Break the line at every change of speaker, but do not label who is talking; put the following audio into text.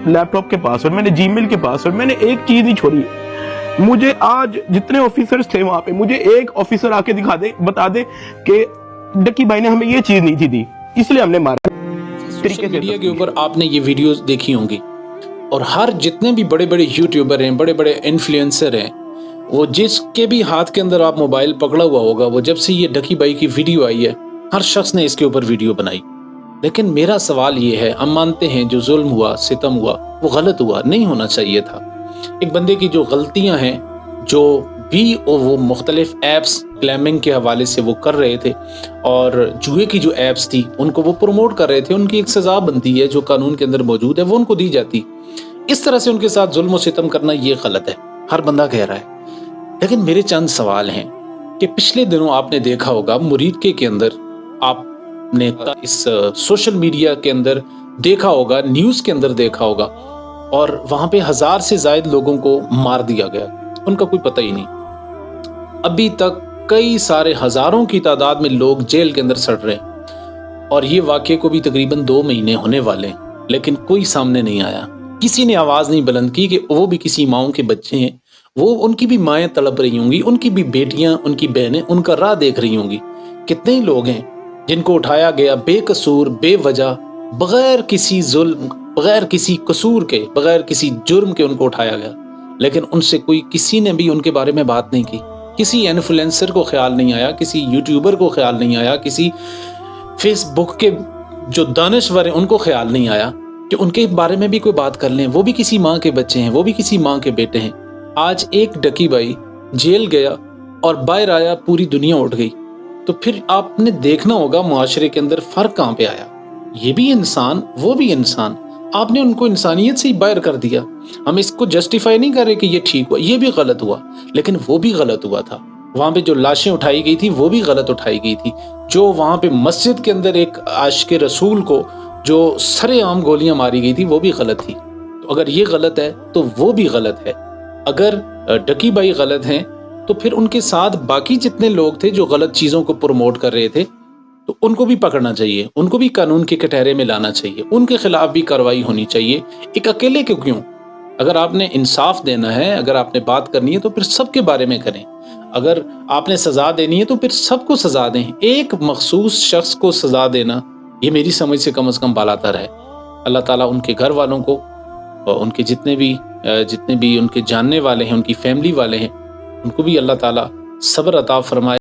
Laptop के password, मैंने Gmail के पासवर्ड, मैंने एक चीज नहीं छोड़ी। मुझे आज जितने ऑफिसर्स थे वहां पे, मुझे एक ऑफिसर आके दिखा दे, बता दे कि डक्की भाई ने हमें ये चीज नहीं थी दी, इसलिए हमने मारा।
सोशल मीडिया के ऊपर आपने ये वीडियोस देखी होंगी, और हर जितने भी बड़े बड़े यूट्यूबर हैं, बड़े बड़े इन्फ्लुएंसर हैं, वो जिसके भी हाथ के अंदर आप मोबाइल पकड़ा हुआ होगा, वो जब से ये डक्की भाई की वीडियो आई है, हर शख्स ने इसके ऊपर वीडियो बनाई। लेकिन मेरा सवाल ये है, हम मानते हैं जो जुल्म हुआ, सितम हुआ, वो गलत हुआ, नहीं होना चाहिए था। एक बंदे की जो गलतियां हैं, जो भी वो मुख्तलिफ ऐप्स क्लेमिंग के हवाले से वो कर रहे थे, और जुए की जो ऐप्स थी उनको वो प्रमोट कर रहे थे, उनकी एक सज़ा बनती है जो कानून के अंदर मौजूद है, वो उनको दी जाती। इस तरह से उनके साथ जुल्म और सितम करना ये गलत है, हर बंदा कह रहा है। लेकिन मेरे चंद सवाल हैं कि पिछले दिनों आपने देखा होगा मुरीदके के अंदर, आपने इस सोशल मीडिया के अंदर देखा होगा, न्यूज़ के अंदर देखा होगा, और वहाँ पे 1000 से ज़ायद लोगों को मार दिया गया, उनका कोई पता ही नहीं। अभी तक कई सारे हज़ारों की तादाद में लोग जेल के अंदर सड़ रहे हैं, और ये वाक़े को भी तकरीबन 2 महीने होने वाले हैं, लेकिन कोई सामने नहीं आया, किसी ने आवाज़ नहीं बुलंद की कि वो भी किसी माओं के बच्चे हैं, वो उनकी भी माएँ तड़प रही होंगी, उनकी भी बेटियां, उनकी बहनें उनका राह देख रही होंगी। कितने ही लोग हैं जिनको उठाया गया बेकसूर, बेवजह, बगैर किसी जुल्म, बगैर किसी कसूर के, बगैर किसी जुर्म के उनको उठाया गया, लेकिन उनसे कोई, किसी ने भी उनके बारे में बात नहीं की। किसी इन्फ्लुएंसर को ख्याल नहीं आया, किसी यूट्यूबर को ख्याल नहीं आया, किसी फेसबुक के जो दानिश्वर हैं उनको ख्याल नहीं आया कि उनके बारे में भी कोई बात कर लें। वो भी किसी माँ के बच्चे हैं, वो भी किसी माँ के बेटे हैं। आज एक डक्की भाई जेल गया और बाहर आया, पूरी दुनिया उठ गई। तो फिर आपने देखना होगा मुआशरे के अंदर फ़र्क कहाँ पे आया। ये भी इंसान, वो भी इंसान, आपने उनको इंसानियत से ही बाहर कर दिया। हम इसको जस्टिफाई नहीं कर रहे कि ये ठीक हुआ, ये भी गलत हुआ, लेकिन वो भी गलत हुआ था। वहाँ पे जो लाशें उठाई गई थी वो भी गलत उठाई गई थी। जो वहाँ पे मस्जिद के अंदर एक आशिक रसूल को जो सरेआम गोलियां मारी गई थी वो भी गलत थी। तो अगर ये गलत है तो वो भी गलत है। अगर डक्की भाई गलत हैं तो फिर उनके साथ बाकी जितने लोग थे जो गलत चीज़ों को प्रमोट कर रहे थे, तो उनको भी पकड़ना चाहिए, उनको भी कानून के कटहरे में लाना चाहिए, उनके खिलाफ भी कार्रवाई होनी चाहिए। एक अकेले क्यों? अगर आपने इंसाफ देना है, अगर आपने बात करनी है तो फिर सबके बारे में करें। अगर आपने सज़ा देनी है तो फिर सबको सज़ा दें। एक मखसूस शख्स को सज़ा देना ये मेरी समझ से कम बालातर है। अल्लाह ताला उनके घर वालों को, उनके जितने भी उनके जानने वाले हैं, उनकी फैमिली वाले हैं, उनको भी अल्लाह ताला सब्र अता फरमाए।